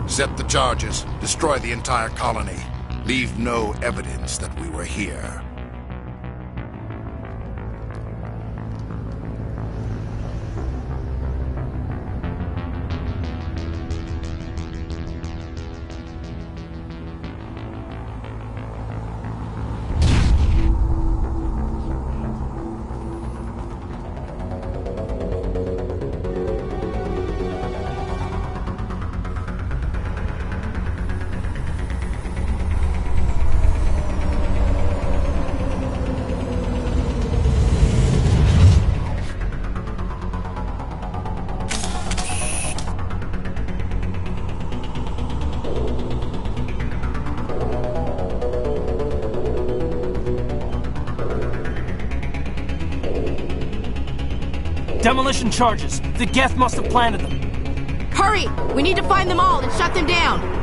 Set the charges. Destroy the entire colony. Leave no evidence that we were here. Demolition charges. The Geth must have planted them. Hurry! We need to find them all and shut them down!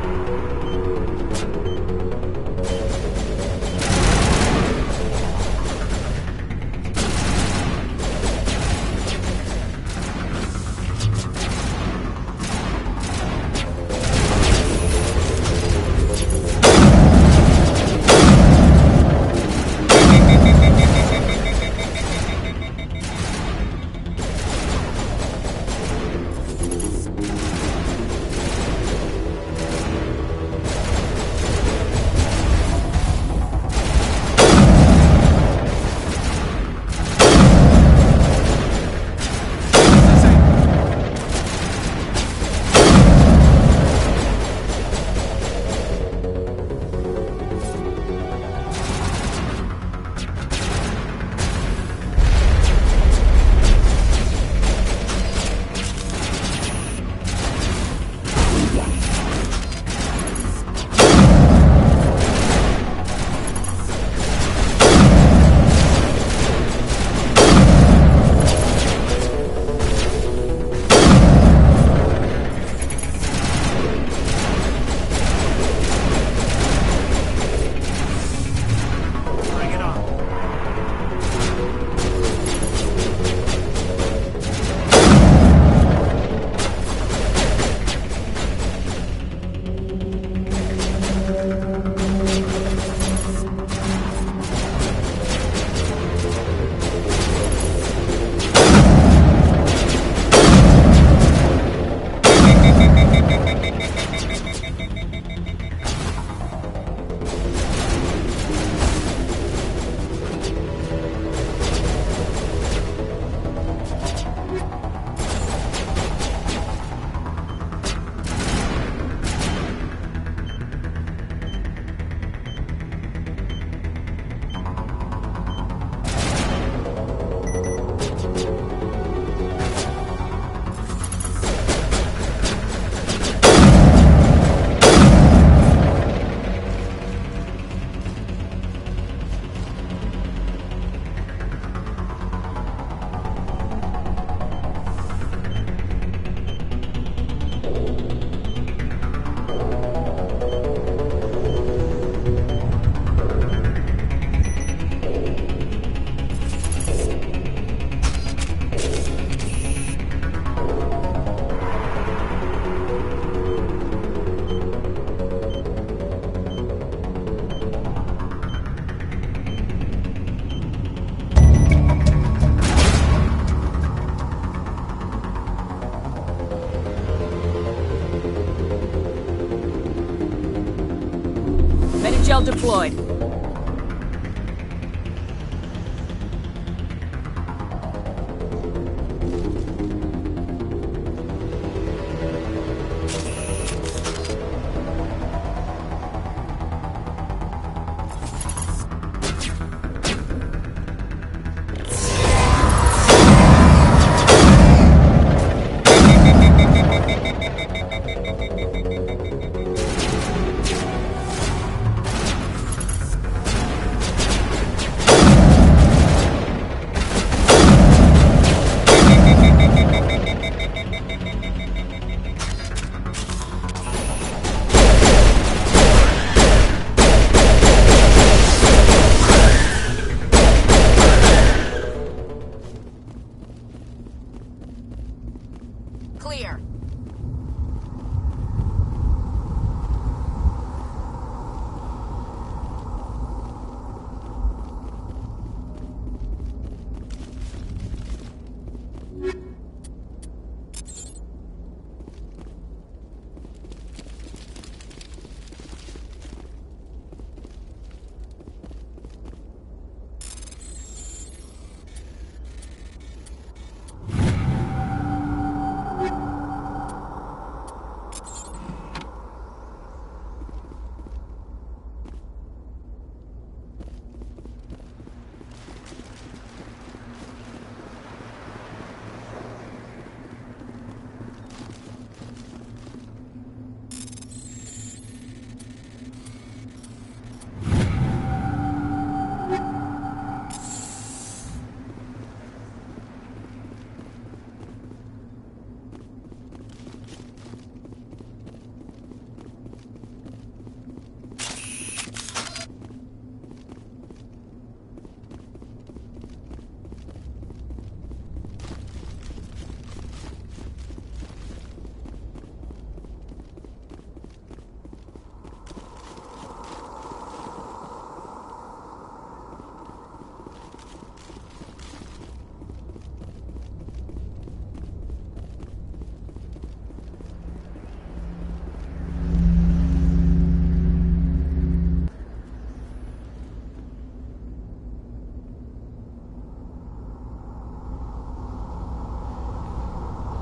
Gel deployed.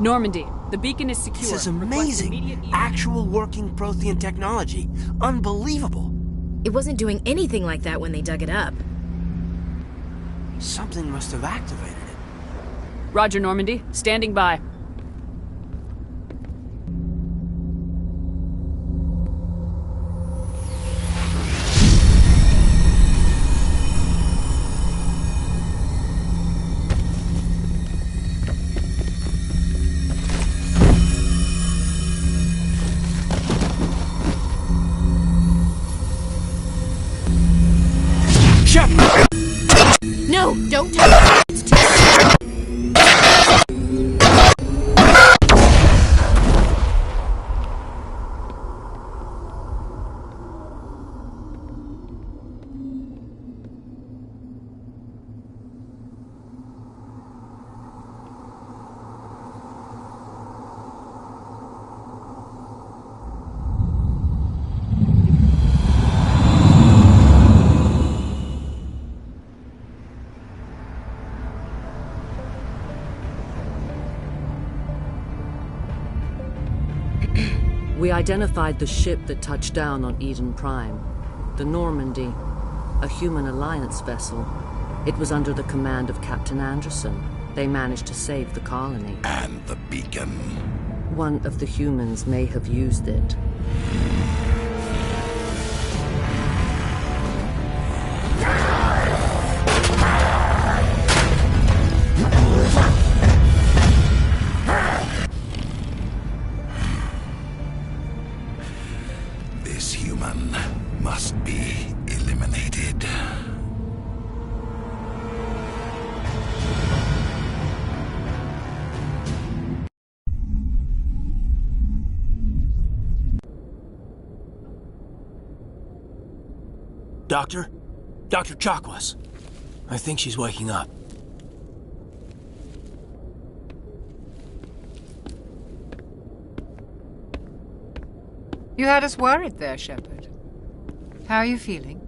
Normandy, the beacon is secure. This is amazing. Actual working Prothean technology. Unbelievable. It wasn't doing anything like that when they dug it up. Something must have activated it. Roger, Normandy. Standing by. No, don't touch it. It's too... We identified the ship that touched down on Eden Prime, the Normandy, a human alliance vessel. It was under the command of Captain Anderson. They managed to save the colony. And the beacon. One of the humans may have used it. This human must be eliminated. Doctor? Dr. Chakwas. I think she's waking up. You had us worried there, Shepard. How are you feeling?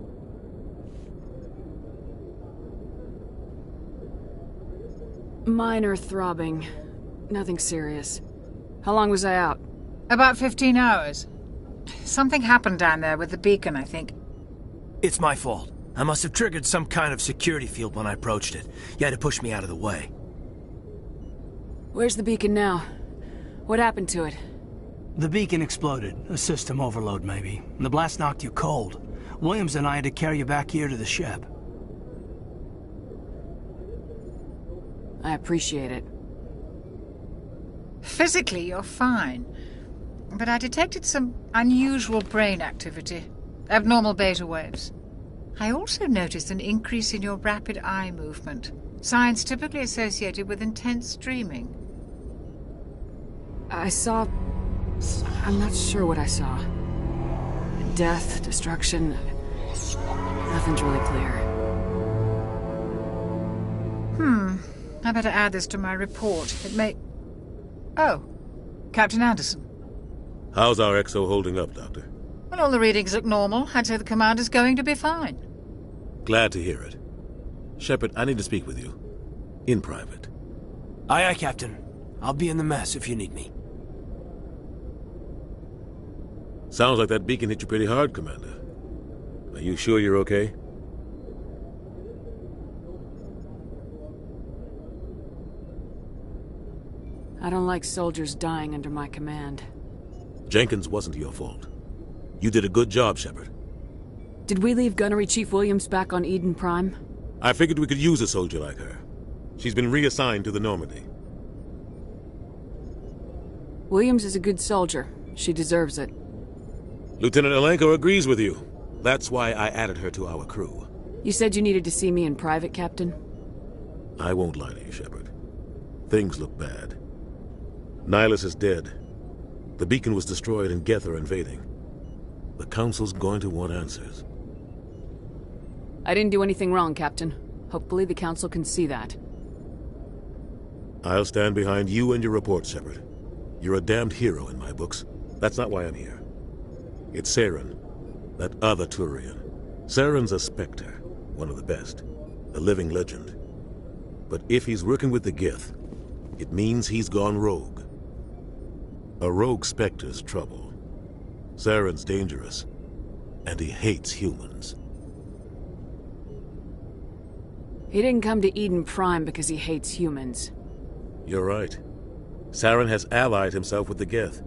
Minor throbbing. Nothing serious. How long was I out? About 15 hours. Something happened down there with the beacon, I think. It's my fault. I must have triggered some kind of security field when I approached it. You had to push me out of the way. Where's the beacon now? What happened to it? The beacon exploded. A system overload, maybe. The blast knocked you cold. Williams and I had to carry you back here to the ship. I appreciate it. Physically, you're fine. But I detected some unusual brain activity. Abnormal beta waves. I also noticed an increase in your rapid eye movement. Signs typically associated with intense dreaming. I saw... I'm not sure what I saw. Death, destruction... Nothing's really clear. I better add this to my report. It may... Oh, Captain Anderson. How's our XO holding up, Doctor? Well, all the readings look normal. I'd say the commander's going to be fine. Glad to hear it. Shepard, I need to speak with you. In private. Aye, aye, Captain. I'll be in the mess if you need me. Sounds like that beacon hit you pretty hard, Commander. Are you sure you're okay? I don't like soldiers dying under my command. Jenkins wasn't your fault. You did a good job, Shepard. Did we leave Gunnery Chief Williams back on Eden Prime? I figured we could use a soldier like her. She's been reassigned to the Normandy. Williams is a good soldier. She deserves it. Lieutenant Alenko agrees with you. That's why I added her to our crew. You said you needed to see me in private, Captain? I won't lie to you, Shepard. Things look bad. Nihilus is dead. The beacon was destroyed and Geth are invading. The Council's going to want answers. I didn't do anything wrong, Captain. Hopefully the Council can see that. I'll stand behind you and your report, Shepard. You're a damned hero in my books. That's not why I'm here. It's Saren, that other Turian. Saren's a Spectre, one of the best, a living legend. But if he's working with the Geth, it means he's gone rogue. A rogue Spectre's trouble. Saren's dangerous, and he hates humans. He didn't come to Eden Prime because he hates humans. You're right. Saren has allied himself with the Geth.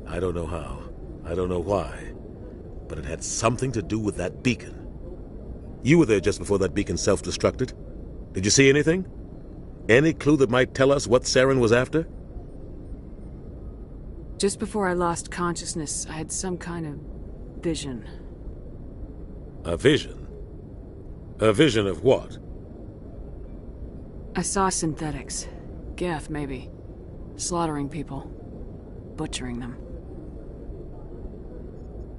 I don't know how. I don't know why. But it had something to do with that beacon. You were there just before that beacon self-destructed. Did you see anything? Any clue that might tell us what Saren was after? Just before I lost consciousness, I had some kind of vision. A vision? A vision of what? I saw synthetics. Geth, maybe. Slaughtering people. Butchering them.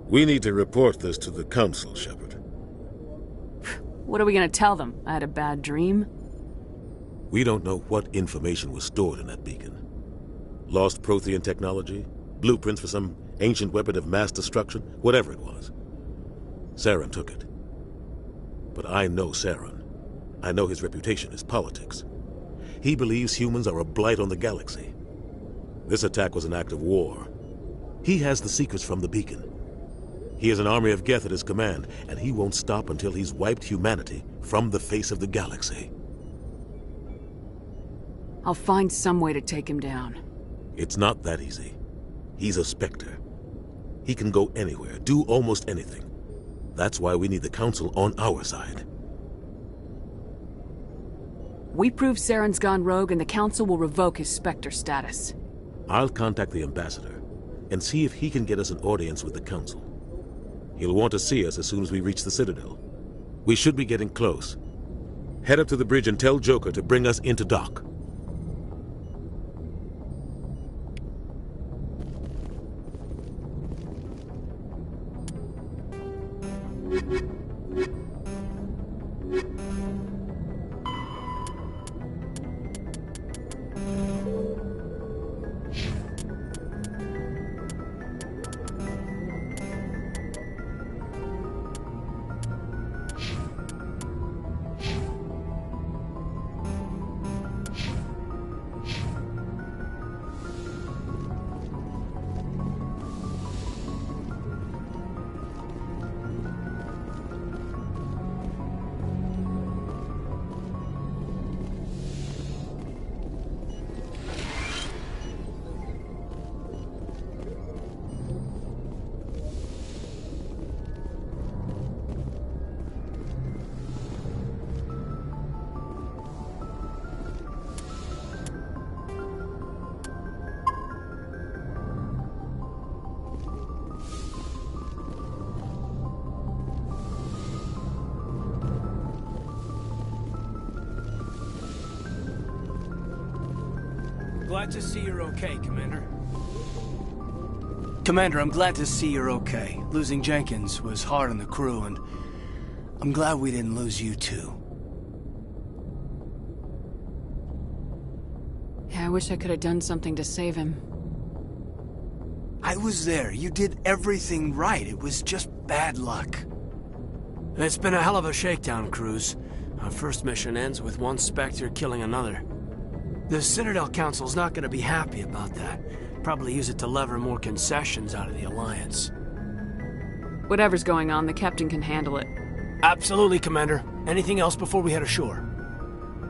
We need to report this to the Council, Shepard. What are we gonna tell them? I had a bad dream? We don't know what information was stored in that beacon. Lost Prothean technology? Blueprints for some ancient weapon of mass destruction? Whatever it was. Saren took it. But I know Saren. I know his reputation is politics. He believes humans are a blight on the galaxy. This attack was an act of war. He has the secrets from the beacon. He has an army of Geth at his command, and he won't stop until he's wiped humanity from the face of the galaxy. I'll find some way to take him down. It's not that easy. He's a Spectre. He can go anywhere, do almost anything. That's why we need the Council on our side. We prove Saren's gone rogue and the Council will revoke his Spectre status. I'll contact the Ambassador and see if he can get us an audience with the Council. He'll want to see us as soon as we reach the Citadel. We should be getting close. Head up to the bridge and tell Joker to bring us into dock. Glad to see you're okay, Commander. Commander, I'm glad to see you're okay. Losing Jenkins was hard on the crew, and I'm glad we didn't lose you too. Yeah, I wish I could have done something to save him. I was there. You did everything right. It was just bad luck. It's been a hell of a shakedown, Cruz. Our first mission ends with one Spectre killing another. The Citadel Council's not gonna be happy about that. Probably use it to lever more concessions out of the Alliance. Whatever's going on, the captain can handle it. Absolutely, Commander. Anything else before we head ashore?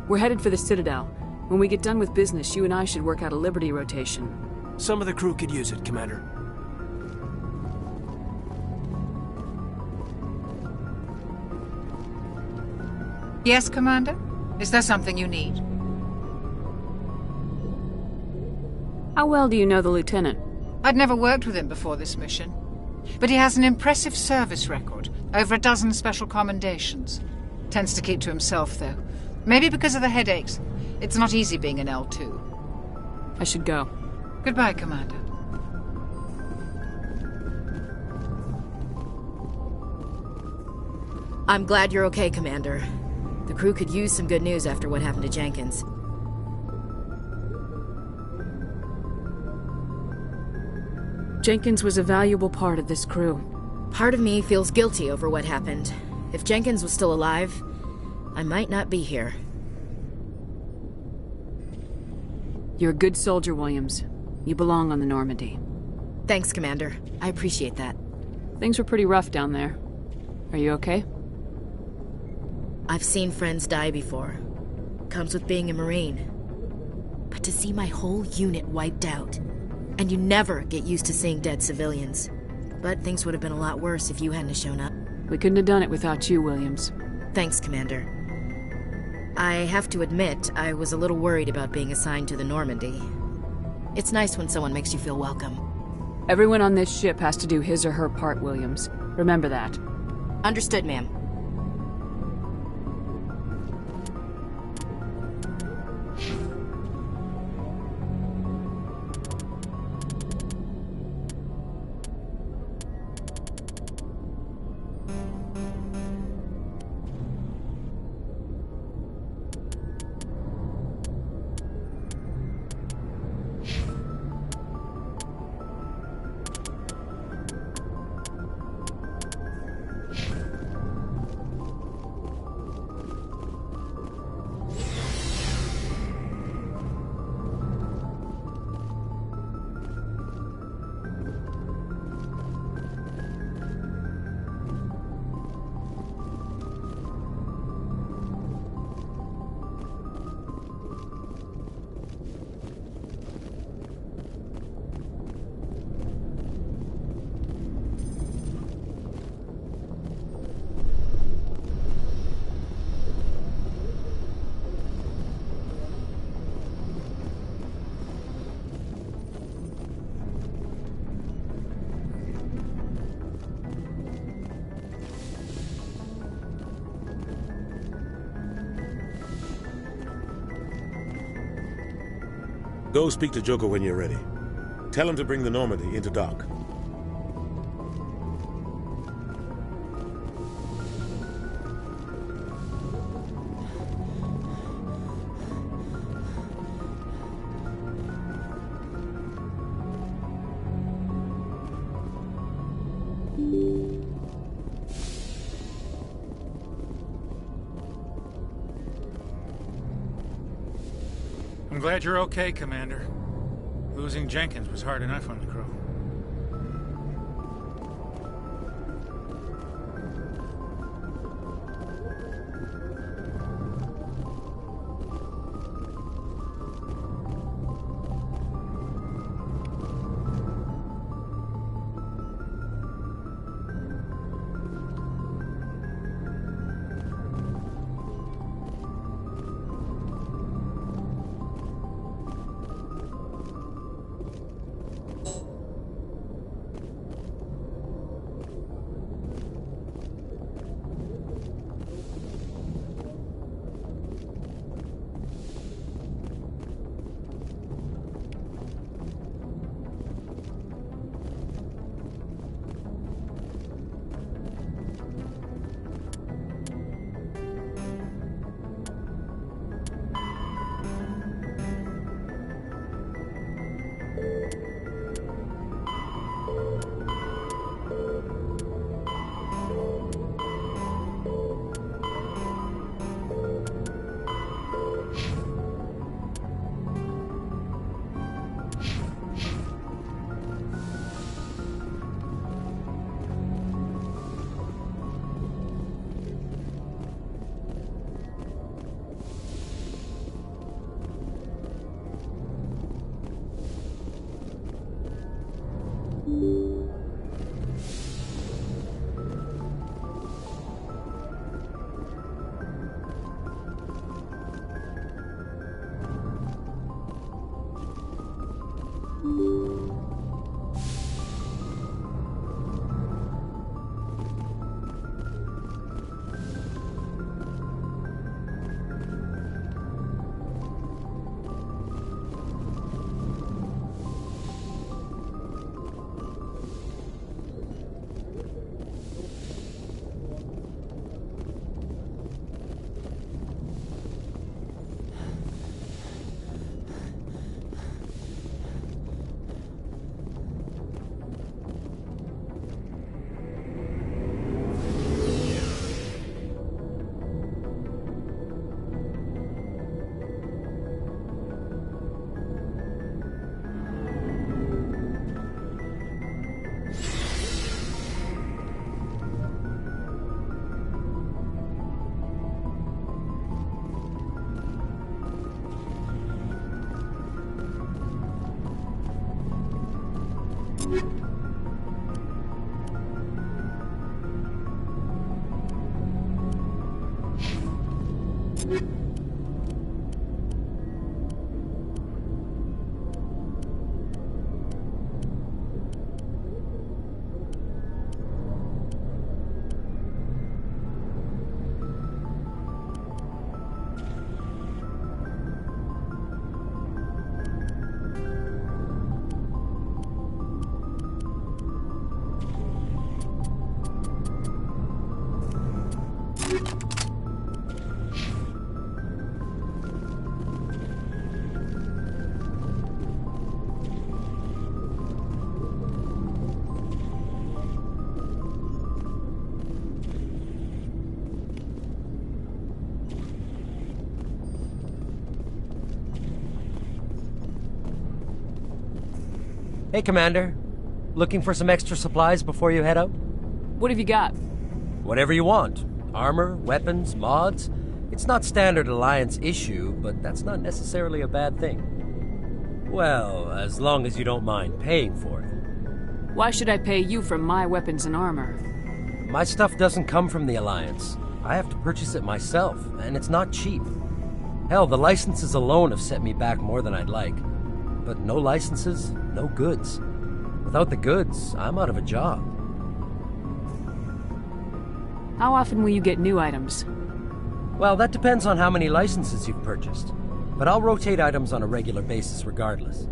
We're headed for the Citadel. When we get done with business, you and I should work out a Liberty rotation. Some of the crew could use it, Commander. Yes, Commander? Is there something you need? How well do you know the Lieutenant? I'd never worked with him before this mission. But he has an impressive service record. Over a dozen special commendations. Tends to keep to himself, though. Maybe because of the headaches. It's not easy being an L2. I should go. Goodbye, Commander. I'm glad you're okay, Commander. The crew could use some good news after what happened to Jenkins. Jenkins was a valuable part of this crew. Part of me feels guilty over what happened. If Jenkins was still alive, I might not be here. You're a good soldier, Williams. You belong on the Normandy. Thanks, Commander. I appreciate that. Things were pretty rough down there. Are you okay? I've seen friends die before. Comes with being a Marine. But to see my whole unit wiped out, and you never get used to seeing dead civilians. But things would have been a lot worse if you hadn't shown up. We couldn't have done it without you, Williams. Thanks, Commander. I have to admit, I was a little worried about being assigned to the Normandy. It's nice when someone makes you feel welcome. Everyone on this ship has to do his or her part, Williams. Remember that. Understood, ma'am. Go speak to Joker when you're ready. Tell him to bring the Normandy into dock. I'm glad you're okay, Commander. Losing Jenkins was hard enough on the crew. Hey, Commander. Looking for some extra supplies before you head out? What have you got? Whatever you want. Armor, weapons, mods. It's not standard Alliance issue, but that's not necessarily a bad thing. Well, as long as you don't mind paying for it. Why should I pay you for my weapons and armor? My stuff doesn't come from the Alliance. I have to purchase it myself, and it's not cheap. Hell, the licenses alone have set me back more than I'd like. But no licenses, no goods. Without the goods, I'm out of a job. How often will you get new items? Well, that depends on how many licenses you've purchased. But I'll rotate items on a regular basis regardless.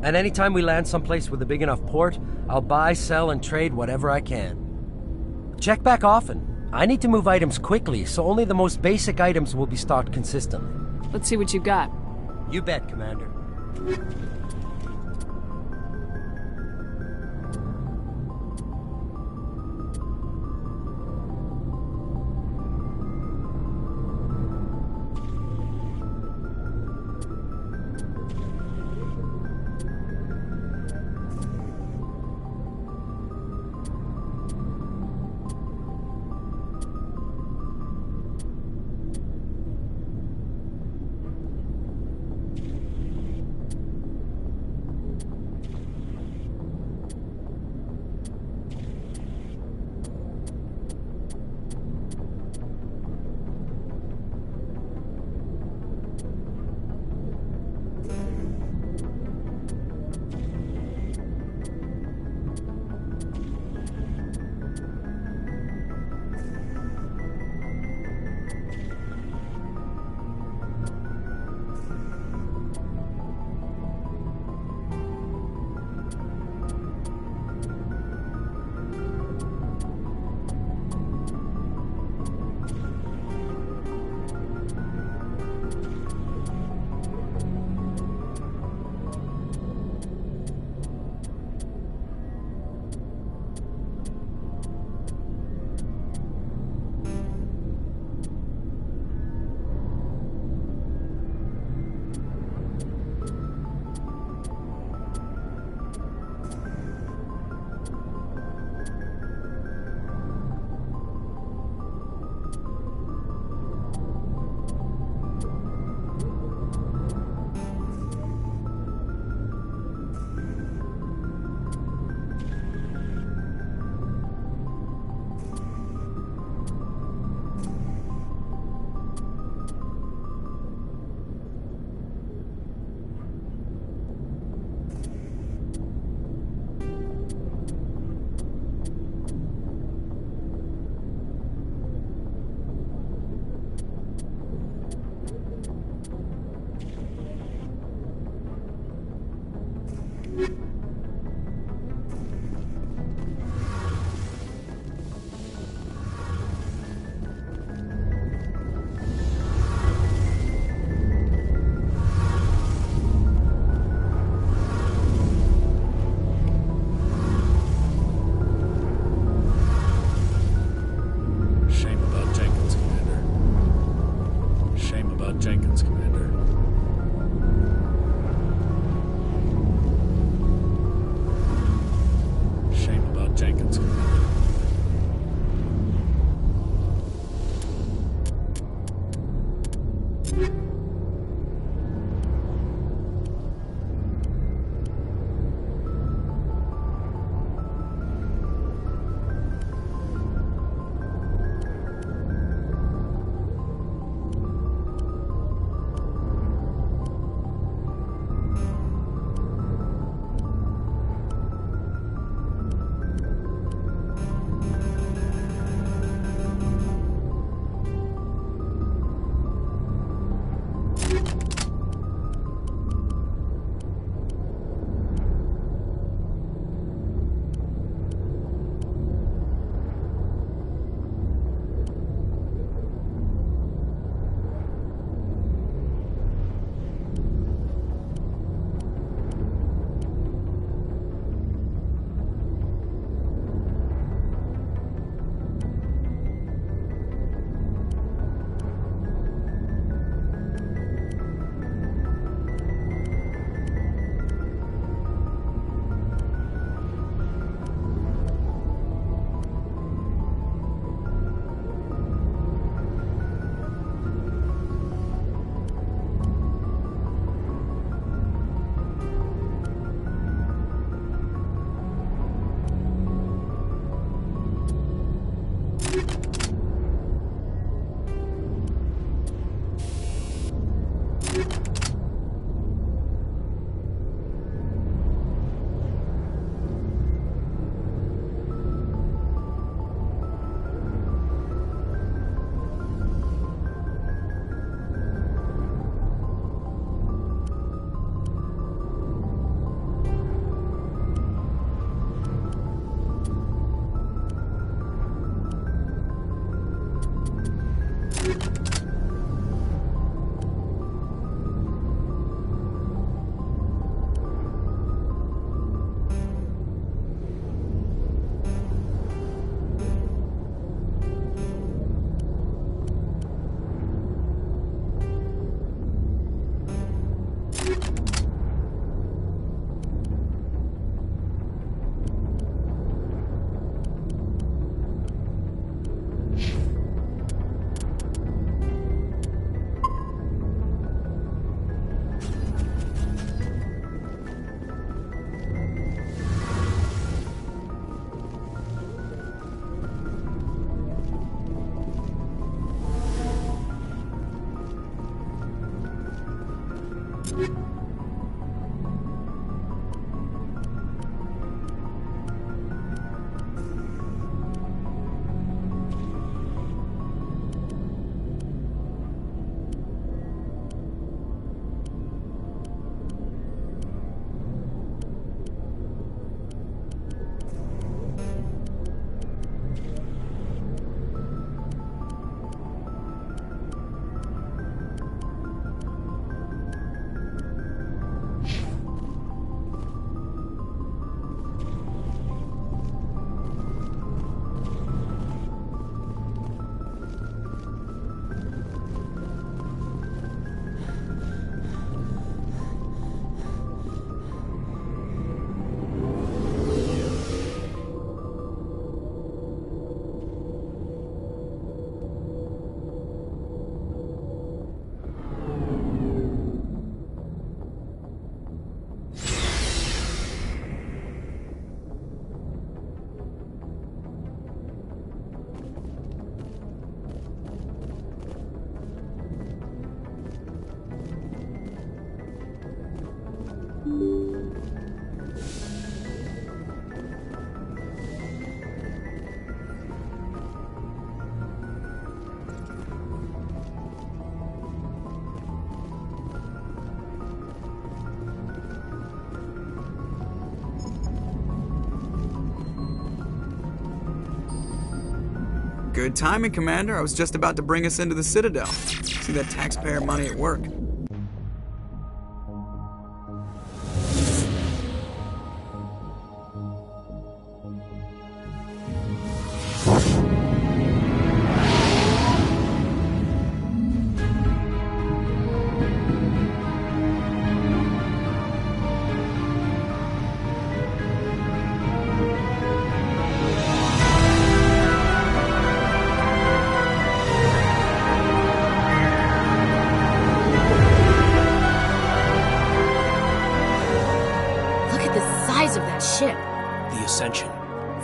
And anytime we land someplace with a big enough port, I'll buy, sell, and trade whatever I can. Check back often. I need to move items quickly, so only the most basic items will be stocked consistently. Let's see what you've got. You bet, Commander. Good timing, Commander. I was just about to bring us into the Citadel. See that taxpayer money at work.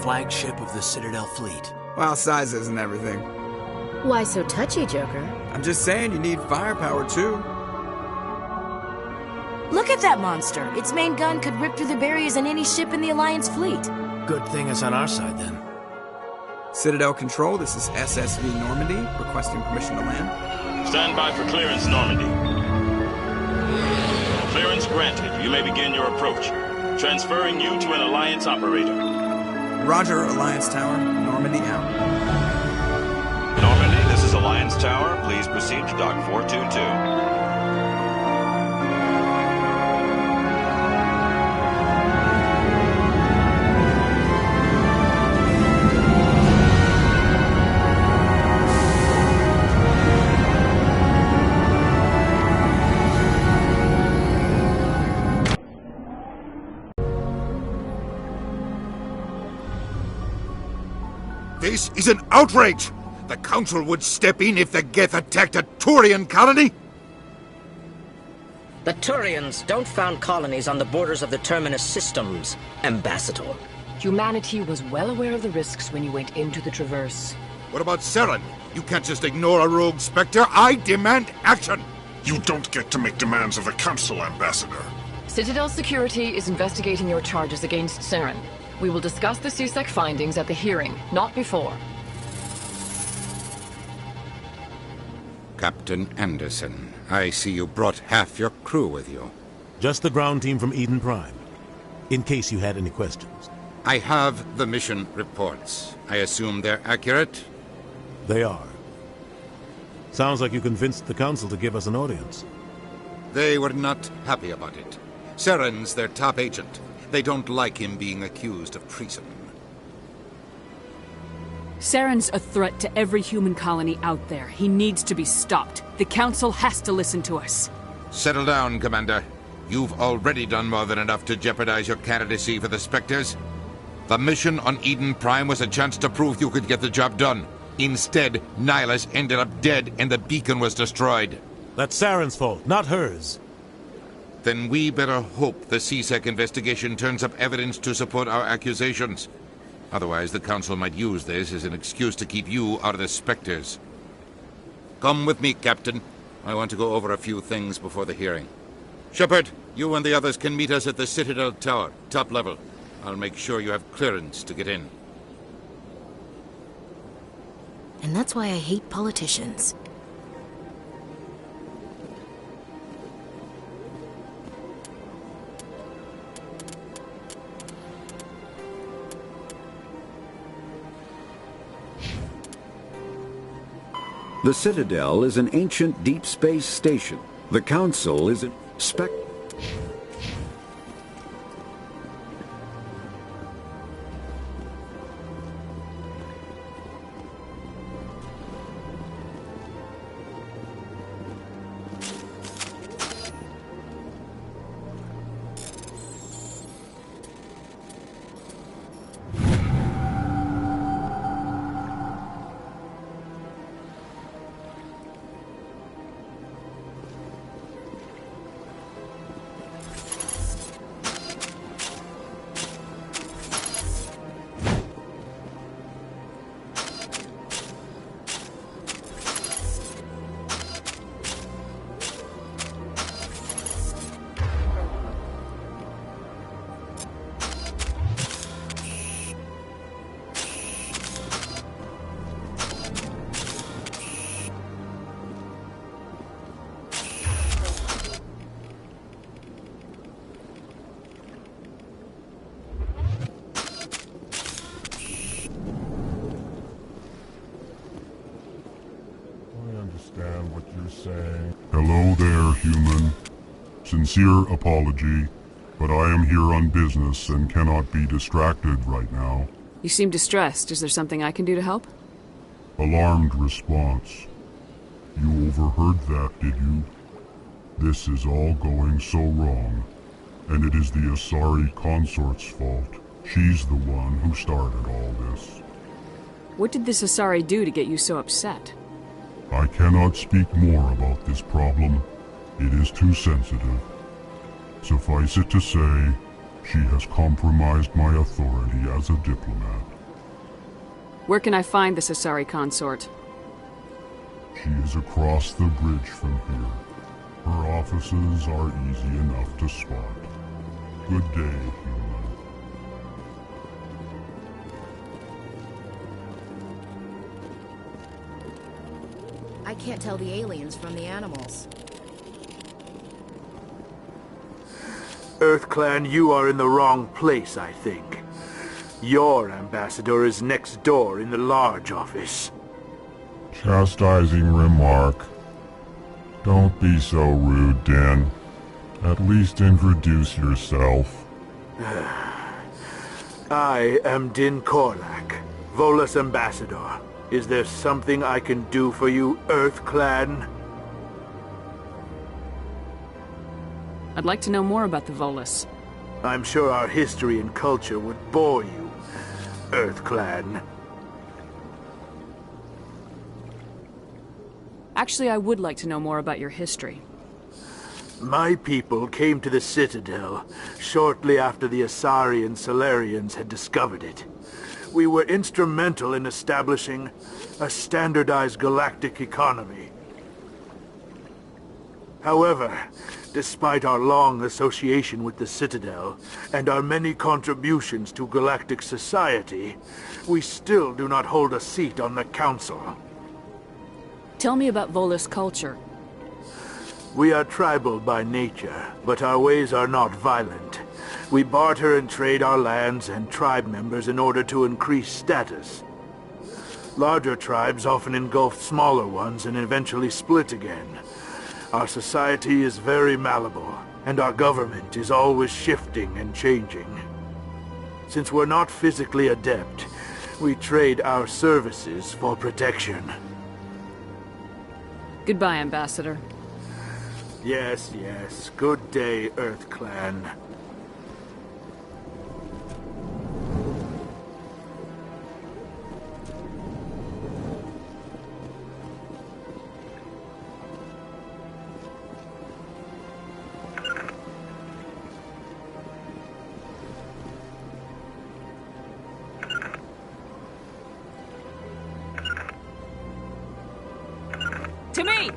Flagship of the Citadel fleet. Well, size isn't everything. Why so touchy, Joker? I'm just saying you need firepower, too. Look at that monster. Its main gun could rip through the barriers in any ship in the Alliance fleet. Good thing it's on our side, then. Citadel Control, this is SSV Normandy, requesting permission to land. Stand by for clearance, Normandy. Clearance granted. You may begin your approach. Transferring you to an Alliance operator. Roger, Alliance Tower. Normandy out. Normandy, this is Alliance Tower. Please proceed to Dock 422. This is an outrage! The Council would step in if the Geth attacked a Turian colony? The Turians don't found colonies on the borders of the Terminus systems, Ambassador. Humanity was well aware of the risks when you went into the Traverse. What about Saren? You can't just ignore a rogue Spectre. I demand action! You don't get to make demands of the Council, Ambassador. Citadel Security is investigating your charges against Saren. We will discuss the CSEC findings at the hearing, not before. Captain Anderson, I see you brought half your crew with you. Just the ground team from Eden Prime, in case you had any questions. I have the mission reports. I assume they're accurate? They are. Sounds like you convinced the Council to give us an audience. They were not happy about it. Saren's their top agent. They don't like him being accused of treason. Saren's a threat to every human colony out there. He needs to be stopped. The Council has to listen to us. Settle down, Commander. You've already done more than enough to jeopardize your candidacy for the Spectres. The mission on Eden Prime was a chance to prove you could get the job done. Instead, Nihilus ended up dead and the beacon was destroyed. That's Saren's fault, not hers. Then we better hope the CSEC investigation turns up evidence to support our accusations. Otherwise, the Council might use this as an excuse to keep you out of the Spectres. Come with me, Captain. I want to go over a few things before the hearing. Shepard, you and the others can meet us at the Citadel Tower, top level. I'll make sure you have clearance to get in. And that's why I hate politicians. The Citadel is an ancient deep space station. The Council is a What you're saying. Hello there, human. Sincere apology, but I am here on business and cannot be distracted right now. You seem distressed. Is there something I can do to help? Alarmed response. You overheard that, did you? This is all going so wrong, and it is the Asari consort's fault. She's the one who started all this. What did this Asari do to get you so upset? I cannot speak more about this problem. It is too sensitive. Suffice it to say, she has compromised my authority as a diplomat. Where can I find this Asari consort? She is across the bridge from here. Her offices are easy enough to spot. Good day, human. I can't tell the aliens from the animals. EarthClan, you are in the wrong place, I think. Your ambassador is next door in the large office. Chastising remark. Don't be so rude, Din. At least introduce yourself. I am Din Korlak, Volus ambassador. Is there something I can do for you, EarthClan? I'd like to know more about the Volus. I'm sure our history and culture would bore you, EarthClan. Actually, I would like to know more about your history. My people came to the Citadel shortly after the Asari and Solarians had discovered it. We were instrumental in establishing a standardized galactic economy. However, despite our long association with the Citadel and our many contributions to galactic society, we still do not hold a seat on the Council. Tell me about Volus culture. We are tribal by nature, but our ways are not violent. We barter and trade our lands and tribe members in order to increase status. Larger tribes often engulf smaller ones and eventually split again. Our society is very malleable, and our government is always shifting and changing. Since we're not physically adept, we trade our services for protection. Goodbye, Ambassador. Yes, yes. Good day, EarthClan. To me!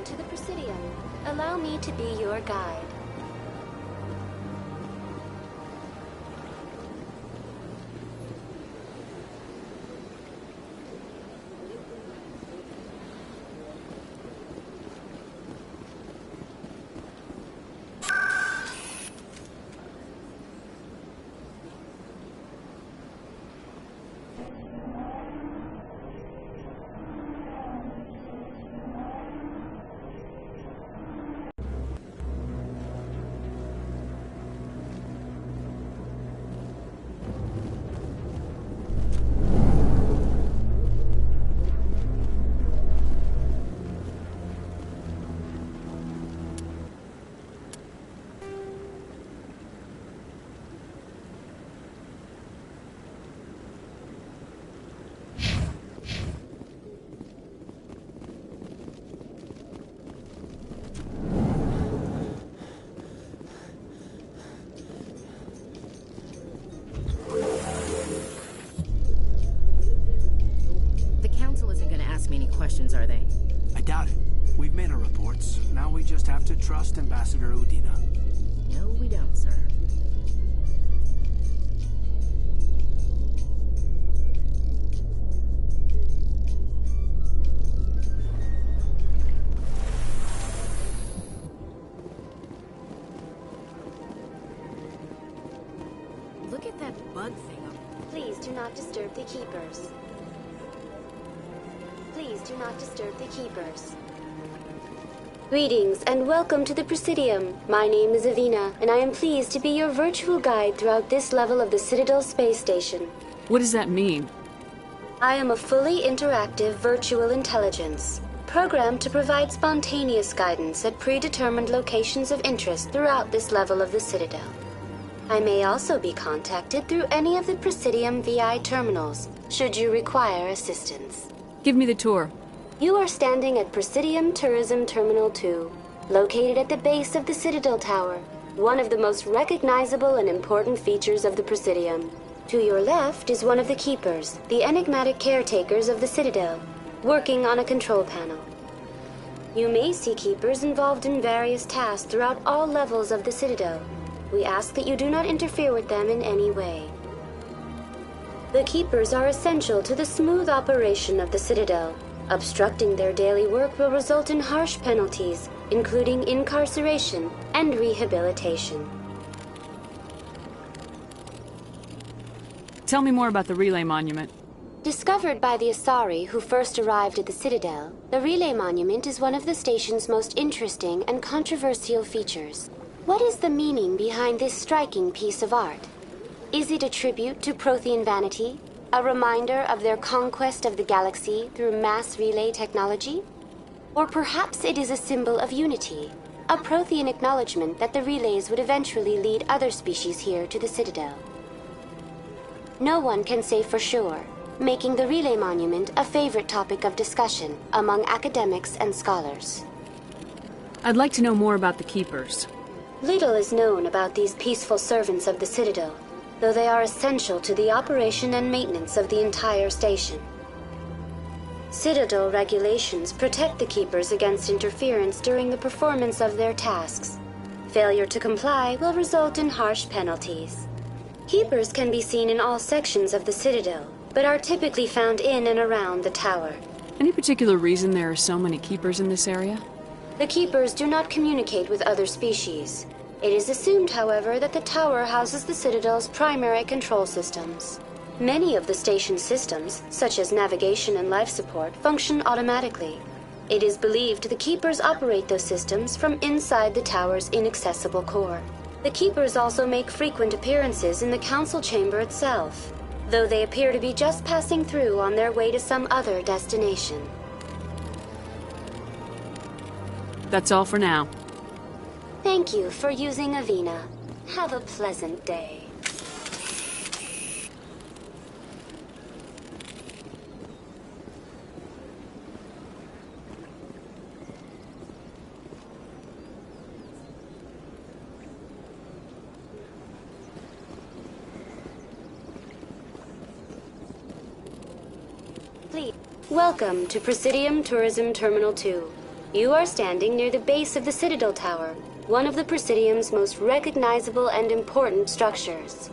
to the Presidium. Allow me to be your guide. Questions, are they? I doubt it. We've made our reports. Now we just have to trust Ambassador Udina. No, we don't, sir. Look at that bug thing up. Please do not disturb the Keepers. Please do not disturb the Keepers. Greetings and welcome to the Presidium. My name is Avina, and I am pleased to be your virtual guide throughout this level of the Citadel space station. What does that mean? I am a fully interactive virtual intelligence, programmed to provide spontaneous guidance at predetermined locations of interest throughout this level of the Citadel. I may also be contacted through any of the Presidium VI terminals, should you require assistance. Give me the tour. You are standing at Presidium Tourism Terminal 2, located at the base of the Citadel Tower, one of the most recognizable and important features of the Presidium. To your left is one of the Keepers, the enigmatic caretakers of the Citadel, working on a control panel. You may see Keepers involved in various tasks throughout all levels of the Citadel. We ask that you do not interfere with them in any way. The Keepers are essential to the smooth operation of the Citadel. Obstructing their daily work will result in harsh penalties, including incarceration and rehabilitation. Tell me more about the relay monument. Discovered by the Asari who first arrived at the Citadel, the relay monument is one of the station's most interesting and controversial features. What is the meaning behind this striking piece of art? Is it a tribute to Prothean vanity? A reminder of their conquest of the galaxy through mass relay technology? Or perhaps it is a symbol of unity, a Prothean acknowledgement that the relays would eventually lead other species here to the Citadel. No one can say for sure, making the relay monument a favorite topic of discussion among academics and scholars. I'd like to know more about the Keepers. Little is known about these peaceful servants of the Citadel, though they are essential to the operation and maintenance of the entire station. Citadel regulations protect the Keepers against interference during the performance of their tasks. Failure to comply will result in harsh penalties. Keepers can be seen in all sections of the Citadel, but are typically found in and around the tower. Any particular reason there are so many Keepers in this area? The Keepers do not communicate with other species. It is assumed, however, that the tower houses the Citadel's primary control systems. Many of the station's systems, such as navigation and life support, function automatically. It is believed the Keepers operate those systems from inside the tower's inaccessible core. The Keepers also make frequent appearances in the Council chamber itself, though they appear to be just passing through on their way to some other destination. That's all for now. Thank you for using Avina. Have a pleasant day. Please, welcome to Presidium Tourism Terminal 2. You are standing near the base of the Citadel Tower, one of the Presidium's most recognizable and important structures.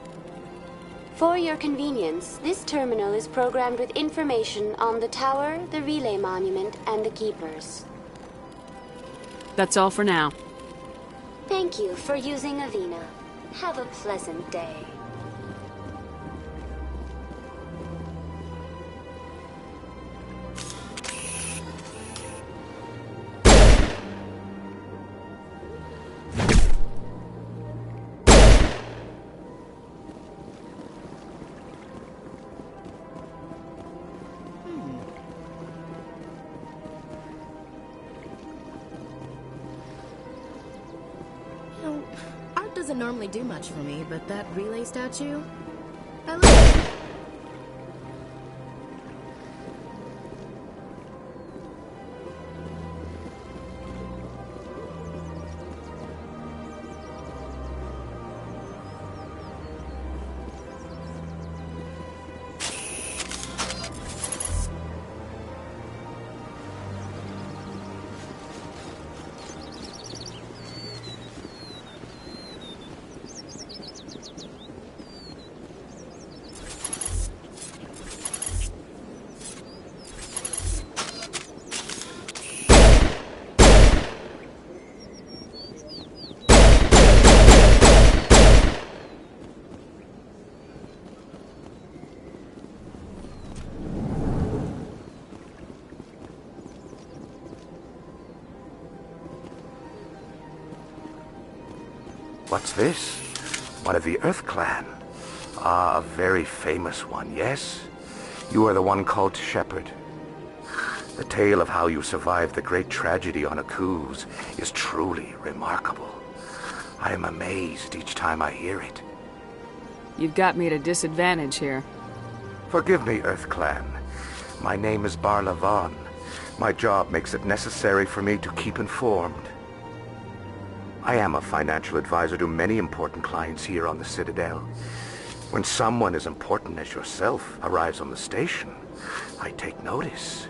For your convenience, this terminal is programmed with information on the tower, the relay monument, and the keepers. That's all for now. Thank you for using Avina. Have a pleasant day. Art doesn't normally do much for me, but that relay statue, I like it. What's this? One of the Earth Clan. Ah, a very famous one, yes? You are the one called Shepard. The tale of how you survived the great tragedy on Akuz is truly remarkable. I am amazed each time I hear it. You've got me at a disadvantage here. Forgive me, Earth Clan. My name is Barla Vaughn. My job makes it necessary for me to keep informed. I am a financial advisor to many important clients here on the Citadel. When someone as important as yourself arrives on the station, I take notice.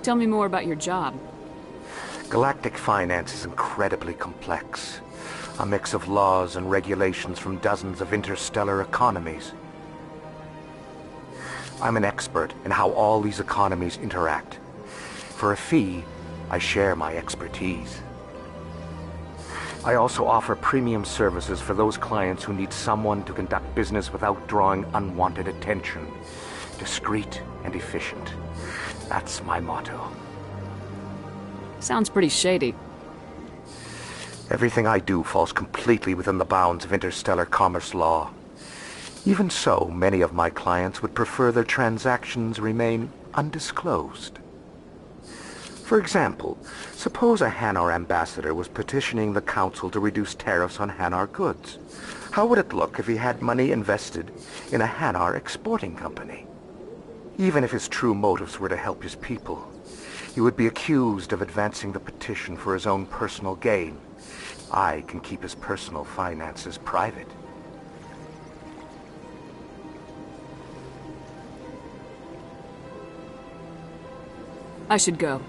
Tell me more about your job. Galactic finance is incredibly complex. A mix of laws and regulations from dozens of interstellar economies. I'm an expert in how all these economies interact. For a fee, I share my expertise. I also offer premium services for those clients who need someone to conduct business without drawing unwanted attention. Discreet and efficient. That's my motto. Sounds pretty shady. Everything I do falls completely within the bounds of interstellar commerce law. Even so, many of my clients would prefer their transactions remain undisclosed. For example, suppose a Hanar ambassador was petitioning the Council to reduce tariffs on Hanar goods. How would it look if he had money invested in a Hanar exporting company? Even if his true motives were to help his people, he would be accused of advancing the petition for his own personal gain. I can keep his personal finances private. I should go.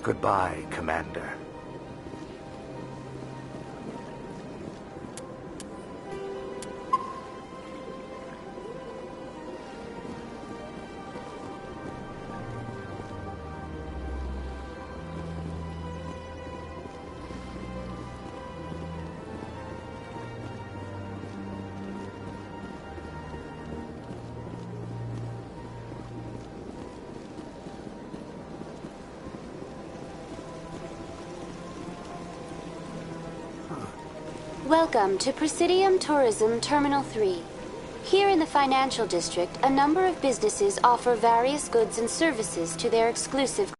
Goodbye, Commander. Welcome to Presidium Tourism Terminal 3. Here in the financial district, a number of businesses offer various goods and services to their exclusive